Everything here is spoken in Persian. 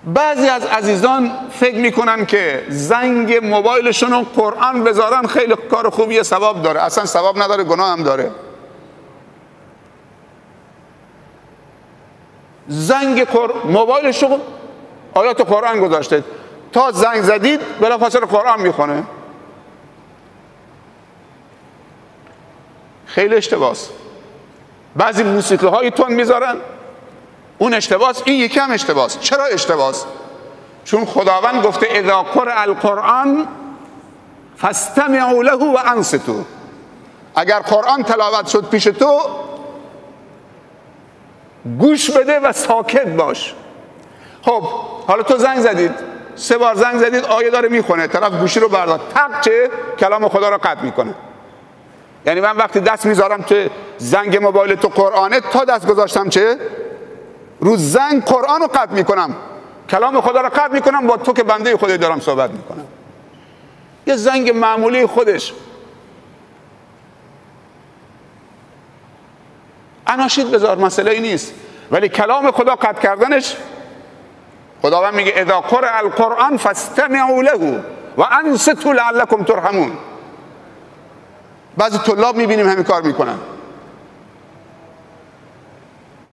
بعضی از عزیزان فکر میکنن که زنگ موبایلشون رو قرآن بذارن خیلی کار خوبیه، ثواب داره. اصلا ثواب نداره، گناه هم داره. زنگ موبایلشون آیات قرآن گذاشته، تا زنگ زدید بلافاصله قرآن میخونه. خیلی اشتباس. بعضی موسیقی های تون میذارن، اون اشتباس، این یکی هم اشتباس. چرا اشتباس؟ چون خداوند گفته اذا قرئ القرآن فاستمعوا له و انصتوا. اگر قرآن تلاوت شد پیش تو، گوش بده و ساکت باش. خب حالا تو زنگ زدید، 3 بار زنگ زدید، آیه داره میخونه، طرف گوشی رو برداشت، تق چه؟ کلام خدا رو قطع میکنه. یعنی من وقتی دست میذارم تو زنگ موبایل تو قرآنه، تا دست گذاشتم چه؟ رو زنگ قرآن رو قطع میکنم، کلام خدا رو قطع میکنم، با تو که بنده خدای دارم صحبت میکنم. یه زنگ معمولی خودش. اناشید بذار، مسئله ای نیست، ولی کلام خدا قطع کردنش، خداوند میگه اذا قرئ القرآن فاستمعوا له و انصتوا لعلکم ترحمون. بعضی طلاب میبینیم همین کار میکنن.